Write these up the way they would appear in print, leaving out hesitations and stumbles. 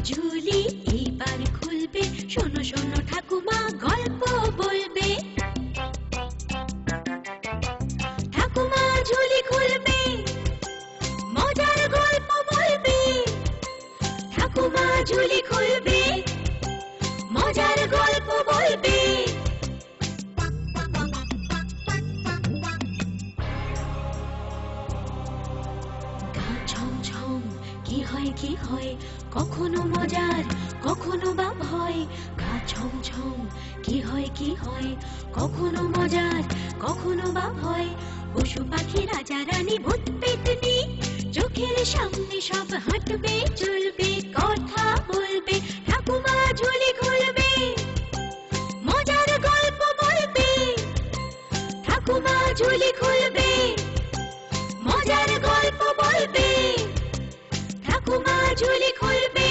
ঝুলি এইবার খুলবে, শোনো শোনো ঠাকুমা গল্প বলবে। ঠাকুমা ঝুলি খুলবে, মজার গল্প বলবে। ঠাকুমা ঝুলি খুলবে, মজার গল্প বলবে। গা ছমছম কি হয় কি হয়, কখনো মজার কখনো বা ভয়। গা ছমছম কি হয় কি হয়, কখনো মজার কখনো বা ভয়। পশু পাখি রাজা রানী ভূত পেতনি, চোখের সামনে সব হাঁটবে চলবে, কথা বলবে। ঠাকুমা ঝুলি খুলবে, মজার গল্প বলবে। ঠাকুমা ঝুলি খুলবে, মজার গল্প বলবে। ঠাকুমা ঝুলি খুলবে।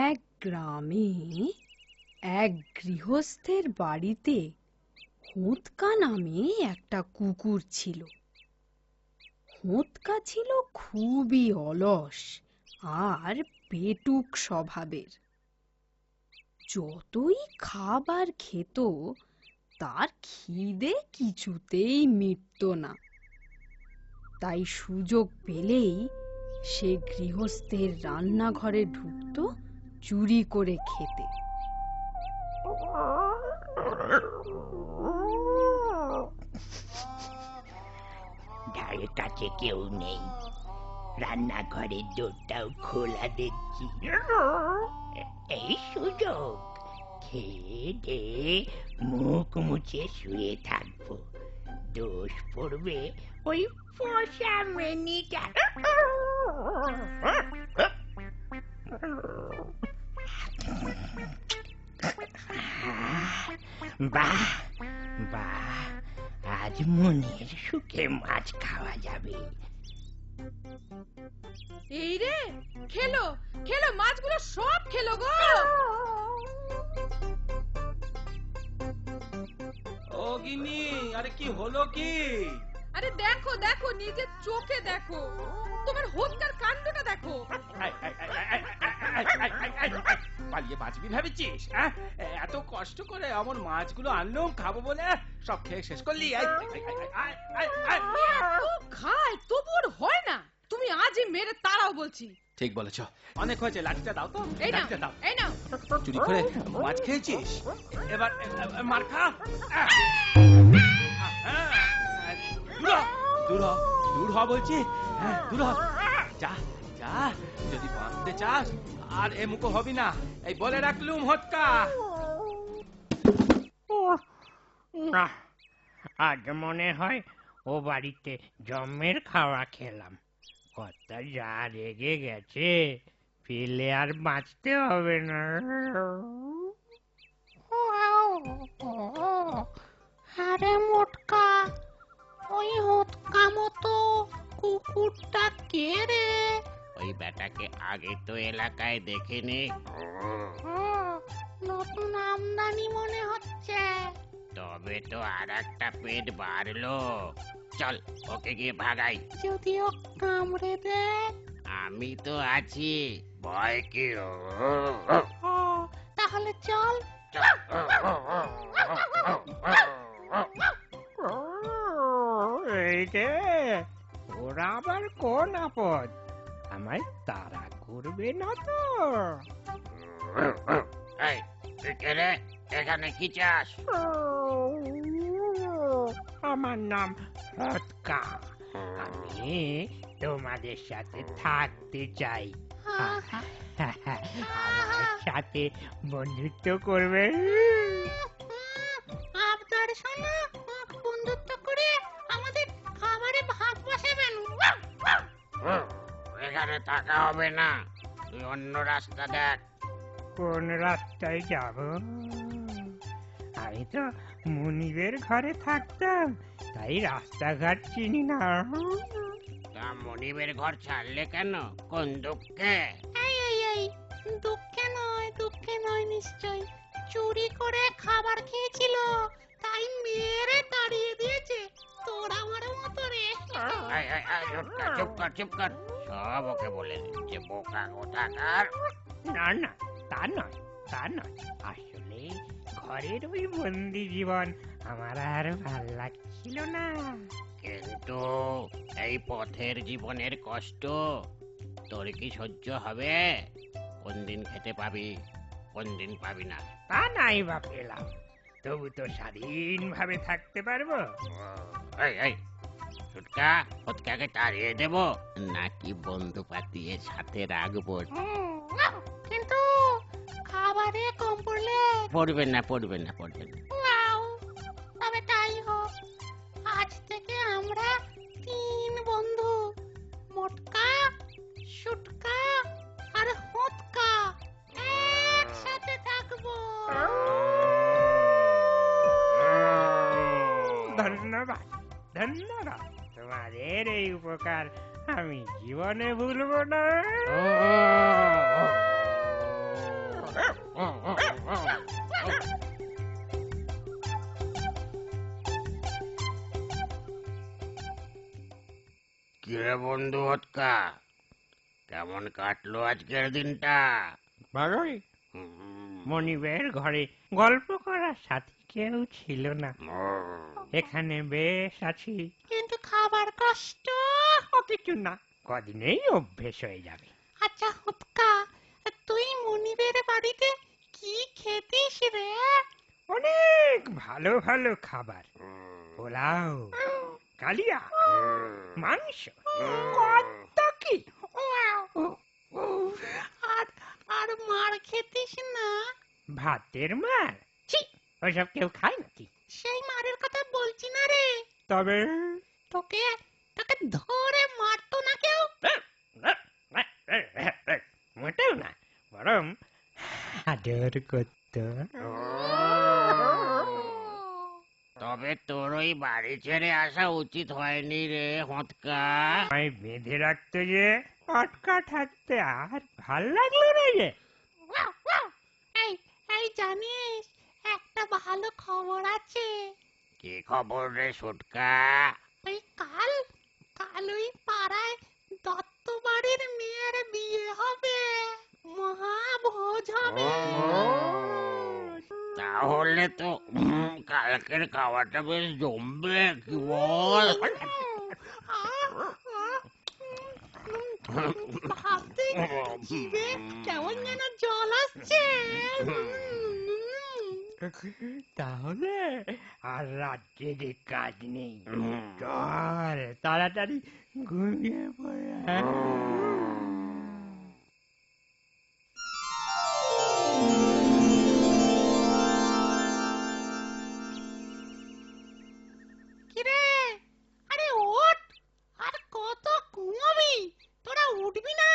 এক গ্রামে এক গৃহস্থের বাড়িতে হোঁতকা নামে একটা কুকুর ছিল। হোঁতকা ছিল খুবই অলস আর পেটুক স্বভাবের। যতই খাবার খেত তার খিদে কিছুতেই মিটত না। তাই সুযোগ পেলেই সে গৃহস্থের রান্নাঘরে ঢুকত চুরি করে খেতে। ধারে কাছে কেউ নেই, রান্নাঘরের দরজাও খোলা দেখছি। এই সুযোগ, খেয়ে দিয়ে মুখ মুছে শুয়ে থাকবো। দোষ পড়বে ওই পোষা মেনিটা। বাহ বাহ, আজ মনের সুখে মাছ খাওয়া যাবে। এই রে, খেলো খেলো, মাছগুলো সব খেলো গো। ও গিন্নি, আরে কি হলো কি? আরে দেখো দেখো, নিজের চোখে দেখো, তোমার হোঁতকার কাণ্ডটা দেখো। পালিয়ে বাঁচবি ভেবেছিস? এত কষ্ট করে আমার মাছগুলো আনলাম খাবো বলে, সব খেয়ে শেষ করলি। খায় তবু ওর হয় না, তুমি আজই মেরে তারাও বলছি। ঠিক বলেছ, অনেক হয়েছে, লাঠিটা দাও তো। এই নাও, লাঠিটা দাও। এই নাও। চুরি করে মাছ খেয়েছিস, এবার মার খা। দূর হ, দূর হ বলছি, দূর হ। যা যা, যদি বাঁচতে চাস আর এ মুখো হবি না, এই বলে রাখলুম হোঁতকা। না, আজ মনে হয় ও বাড়িতে জমের খাওয়া খেলাম। কর্তা যা রেগে গেছে, ফেলে আর বাঁচতে হবে না। আরে মোটকা, ওই হোঁতকা মতো কুকুরটা কে রে? ওই বেটাকে আগে তো এলাকায় দেখিনি। নতুন আমদানি মনে হচ্ছে। তবে তো আর একটা পেট বাড়লো। চল, ওকে গিয়ে ভাগাই। যদি ও কামড়ে দেয়? আমি তো আছি, ভয় কি? তাহলে চল। এই রে, ওরা আবার কোন আপদ? আমায় তাড়া করবে না তো? এই, তুই কে রে? এখানে কি চাস? আমার নাম হোঁতকা। আমি তোমাদের সাথে থাকতে চাই। আমার সাথে বন্ধুত্ব করবে? আবদার শোনো, বন্ধুত্ব করে আমাদের খাবারে ভাগ বসাবেন। এখানে থাকা হবে না, তুই অন্য রাস্তা দেখ। কোন রাস্তায় যাব? আমি তো মুনিবের ঘরে থাকতাম, তাই রাস্তাঘাট চিনি না। তা মনিবের ঘর ছাড়লে কেন? কোন দুঃখে? এই দুঃখে নয় নিশ্চয়। চুরি করে খাবার খেয়েছিল, তাই মেরে তাড়িয়ে দিয়েছে। তোর আমার মতো রে। চুপ কর, সব ওকে বলে দিচ্ছে, বোকা কোথাকার। না না, তা নয়, তা নয়। আসলে ঘরের ওই বন্দি জীবন আমার আর ভাল লাগছিল না। কিন্তু এই পথের জীবনের কষ্ট তোর কি সহ্য হবে? কোন দিন খেতে পাবি, কোন দিন পাবি না। তা নাই বা পেলাম, তবু তো স্বাধীনভাবে থাকতে পারবো। এই এই ছুটকা, হতকাকে তাড়িয়ে দেব নাকি বন্ধু পাতিয়ে সাথে রাখবো? কিন্তু খাবারে কম পড়লে পড়বেন না, পড়বেন না, পড়বেন না। নাও, তবে তাই হোক। আজ থেকে আমরা 3 বন্ধু, মোটকা, শুটকা আর হতকা একসাথে থাকবো। ধন্যবাদ, ধন্যবাদ। তোমাদের এই উপকার আমি জীবনে ভুলবো না। কিরে বন্ধু হতকা, কেমন কাটলো আজকের দিনটা? ভালোই। হুম, মনিবের ঘরে গল্প করার সাথী কেউ ছিল না। এখানে বেশ আছি। কিন্তু খাবার কষ্ট। ও কিছু না, কদিনেই অভ্যেস হয়ে যাবে। আচ্ছা হতকা, তুই মনিবের বাড়িতে কি খেতিস রে? অনেক ভালো ভালো খাবার, পোলাও, কালিয়া, মাংস, কত কি। আর আর মার খেতিস না? ভাতের মার, ছি, ওসব কেউ খায় নাকি? সেই মারের কথা বলছি না রে। তবে তোকে তোকে ধরে মারতো না কেউ? মোটেও না, বরং আদর করত। তবে তোর ওই বাড়ি ছেড়ে আসা উচিত হয়নি রে হতকা। আমায় বেঁধে রাখতো যে, আটকা থাকতে আর ভাল লাগলো না যে। এই এই জানিস, একটা ভালো খবর আছে। কি খবর রে সুটকা? ওই কাল কাল ওই পাড়ায় দত্ত বাড়ির মেয়ের বিয়ে হবে, মহাভোজ হবে। তাহলে তো কালকের খাওয়াটা বেশ জমবে, কি বল? ভাবতে জিভে কেমন যেন জল আসছে। তাহলে আর রাজ্যে কাজ নেই, চল তাড়াতাড়ি ঘুমিয়ে পড়ে। কিরে, আরে ওঠ, আর কত ঘুমাবি? তোরা উঠবি না?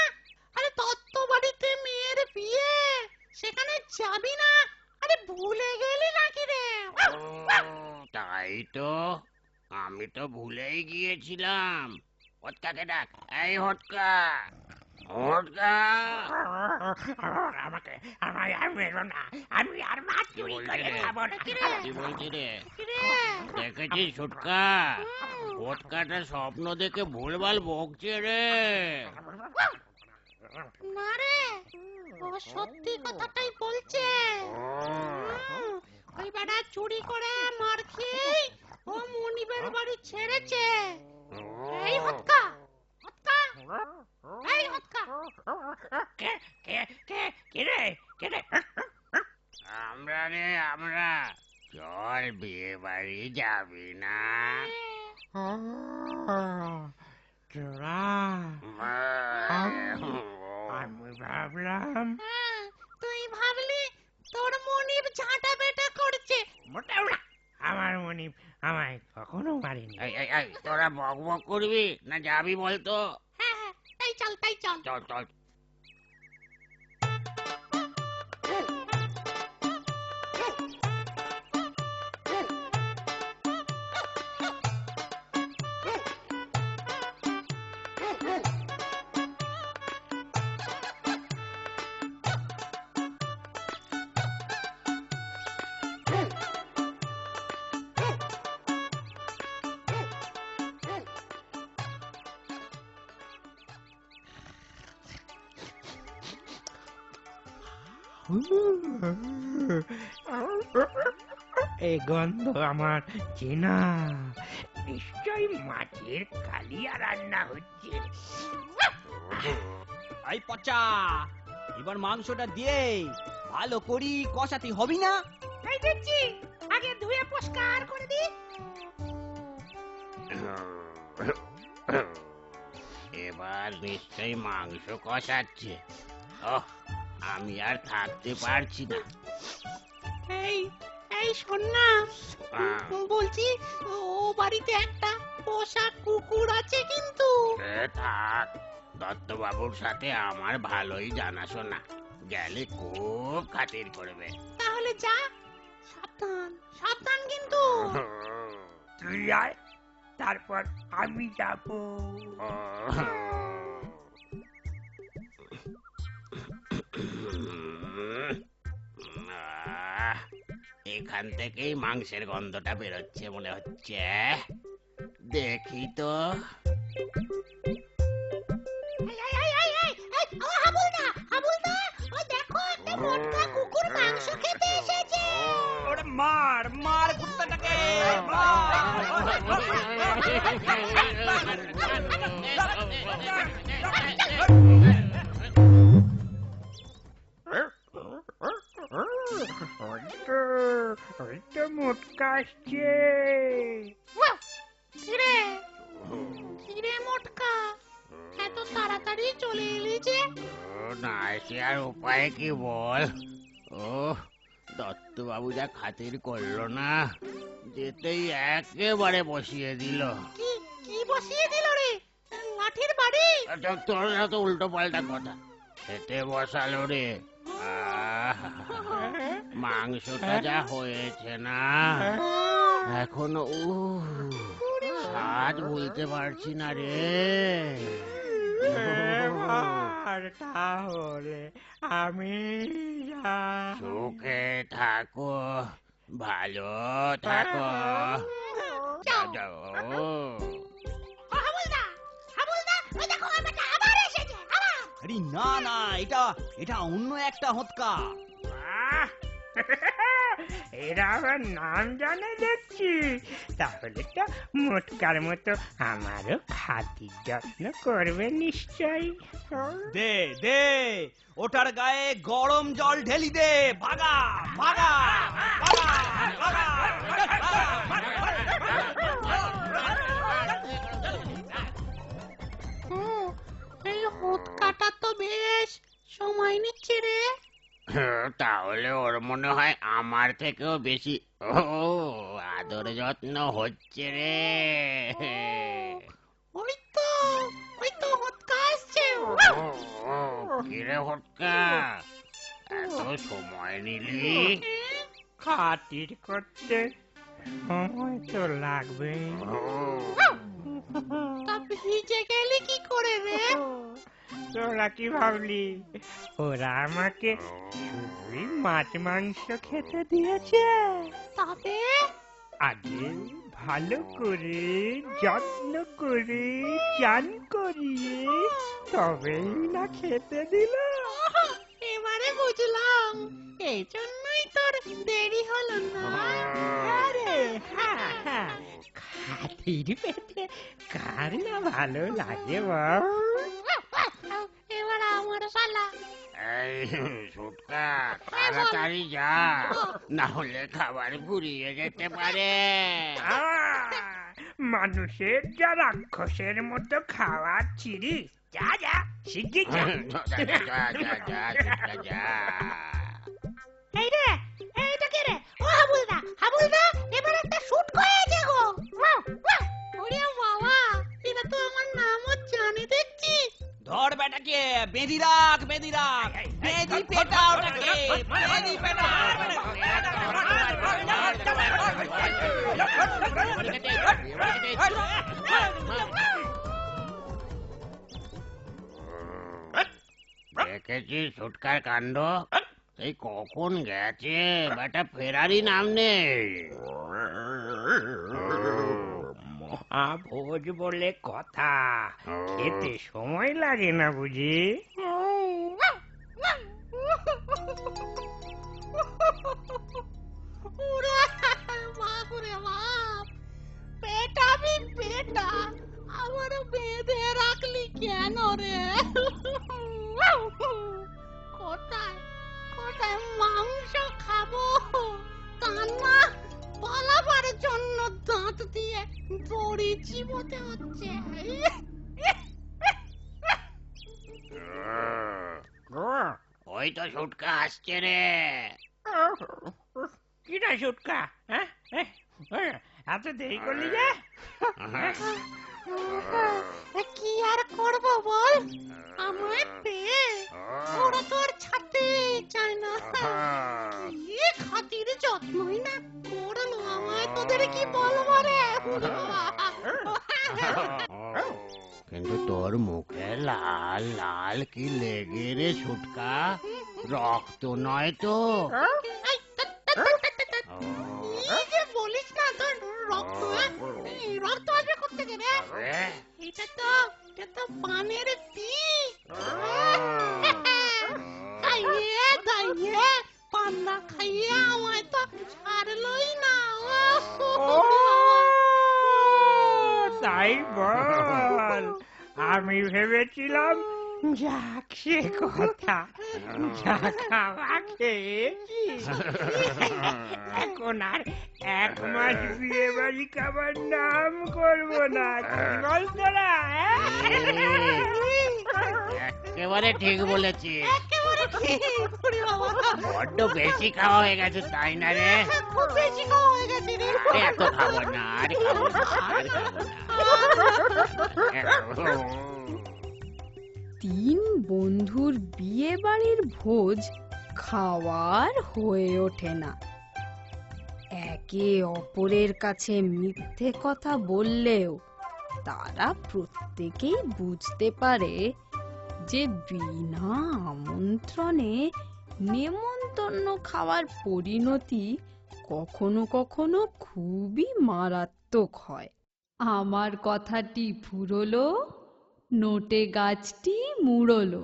আরে দত্ত বাড়িতে মেয়ের বিয়ে, সেখানে যাবি না? আরে ভুলে গেলি নাকি রে? তাই তো, আমি তো ভুলেই গিয়েছিলাম। হতকাকে ডাক, এই হতকা, হতকা। আমাকে আমায় আর মেরো না, আমি আর মাছ কি চুরি বলছি করে রে? খাবো না। কি বলছি রে? কিরে, দেখেছিস সুটকা, হতকাটা স্বপ্ন দেখে ভুলভাল বকছে রে। না রে, ও সত্যি কথাটাই বলছে। ওই বেটা চুরি করে মার খেয়ে ও মনিবের বাড়ি ছেড়েছে। এই হতকা, হতকা, এই হতকা। কে কে কে কে রে, কে রে? আমরা রে, আমরা। চল বিয়ে বাড়ি যাবি না? তোরা, আমি ভাবলাম হ্যাঁ, তুই ভাবলি তোর মনিব ঝাঁটা বেটা করছে। মোটেও না, আমার মনিব আমায় কখনো মারেনি। এই এই এই, তোরা বক বক করবি না যাবি বলতো? হ্যাঁ হ্যাঁ, তাই চল তাই চল। চল চল। এই গন্ধ আমার চেনা, নিশ্চয় মাছের কালিয়া রান্না হচ্ছে। এই পচা, এবার মাংসটা দিয়ে ভালো করি কষাতে হবি না? এই দিচ্ছি, আগে ধুয়ে পরিষ্কার করে দি। এবার নিশ্চয়ই মাংস কষাচ্ছে। ওহ, আমি আর থাকতে পারছি না। এই এই শোন না, বলছি ও বাড়িতে একটা পোষা কুকুর আছে কিন্তু। এ থাক, দত্তবাবুর সাথে আমার ভালোই জানাশোনা, গেলে খুব খাতির করবে। তাহলে যা, সাবধান সাবধান কিন্তু। তুই আয়, তারপর আমি যাবো। এখান থেকেই মাংসের গন্ধটা বেরোচ্ছে মনে হচ্ছে। দেখি তো। এই, এই, এই, এই, এই, এই, ও হাবুলদা, হাবুলদা, ওই দেখো একটা মোটকা কুকুর মাংস খেতে এসেছে। ওরে মার মার কুত্তাটাকে, ওইটা মোটকা আসছে। কিরে কিরে মোটকা, এত তাড়াতাড়ি চলে এলি যে? না এসে আর উপায় কি বল। ও দত্তবাবু যা খাতির করলো না, যেতেই একেবারে বসিয়ে দিল। কি কি বসিয়ে দিল রে? লাঠির বাড়ি? তোর এত উল্টো পাল্টা কথা। খেতে বসালো রে। মাংসটা যা হয়েছে না, এখনো স্বাদ বলতে পারছি না রে। আর তাহলে আমি সুখে থাকো, ভালো থাকো। যাও। হাবুলদা, হাবুলদা, ওই দেখো আমারটা আবার এসেছে, আবার। আরে না না, এটা এটা অন্য একটা হতকা। এরা আবার নাম জানে দেখছি, তাহলে তো মোটকার মতো আমারও খাতির যত্ন করবে নিশ্চয়। দে দে, ওটার গায়ে গরম জল ঢেলি দে। ভাগা ভাগা ভাগা ভাগা। এই হতকাটা তো বেশ সময় নিচ্ছে রে। তাহলে ওর মনে হয় আমার থেকেও বেশি আদর যত্ন হচ্ছে রে। ওই তো হতকা আসছে। কিরে হটকা, এত সময় নিলি? খাতির করতে সময় তো লাগবে। তা ভিজে গেলি কি করে রে? তোরা কি ভাবলি ওরা আমাকে শুধুই মাছ মাংস খেতে দিয়েছে? তবে আগে ভালো করে যত্ন করে চান করিয়ে তবেই না খেতে দিল। এবারে বুঝলাম, এই জন্যই তোর দেরি হলো না। আরে হ্যাঁ, খাতির পেতে কার না ভালো লাগে বল? এবার আমার শালা। এই সুটকা, তাড়াতাড়ি যা, না হলে খাবার ফুরিয়ে যেতে পারে। মানুষের যা রাক্ষসের মতো খাওয়ার ছিরি, যা যা শিগগির যা। যা। এই রে, এইটা কে রে? ও হাবুলদা, হাবুলদা, এবার একটা শুট হয়েছে গো। ওরে বাবা, এটা তো আমার নামও জানে দেখছি। ধর বেটাকে, বেঁধি রাখ, বেঁধি রাখ, বেঁধি পেটা ওটাকে, বেঁধি পেটা। দেখেছিস সুটকার কাণ্ড? এই কখন গেছে, বেটা ফেরারই নাম নেই। মহাভোজ বলে কথা, খেতে সময় লাগে না বুঝি? কেন রে? কোথায় কোথায় মাংস খাবো, তা না পালাবার জন্য দাঁত দিয়ে দড়ি চিবোতে হচ্ছে। ওই তো সুটকা আসছে রে। কিরা সুটকা, হ্যাঁ? এত দেরি করলি যে? কি আর করবো বল, আমায় পেয়ে ওরা তো আর ছাড়তে চায় না। কি খাতির যত্নই না করলো আমায়, তোদের কি বলবো রে। কিন্তু তোর মুখে লাল লাল কি লেগে রে সুটকা? রক্ত নয় তো? এই, কি যে বলিস না, তোর রক্ত, রক্ত আসবে কোত্থেকে রে? এটা তো পানের পিক। খাইয়ে পান না খাইয়ে আমায় তো ছাড়লই না। তাই বল, আমি ভেবেছিলাম যাক সে কথা, যা খাওয়া খেয়েছি, এখন আর 1 মাস বিয়ে বাড়ি খাবার নাম করবো না। কি বল তোরা? একেবারে ঠিক বলেছিস। একেবারে ঠিক। ওরে বাবা, বড্ড বেশি খাওয়া হয়ে গেছে তাই না রে? খুব বেশি খাওয়া হয়ে গেছে রে। এত খাবো না, আর খাবো না, আর খাবো না। 3 বন্ধুর বিয়ে বাড়ির ভোজ খাওয়ার হয়ে ওঠে না। একে অপরের কাছে মিথ্যে কথা বললেও তারা প্রত্যেকেই বুঝতে পারে যে বিনা আমন্ত্রণে নেমন্তন্ন খাওয়ার পরিণতি কখনো কখনো খুবই মারাত্মক হয়। আমার কথাটি ফুরলো, নোটে গাছটি মুড়লো।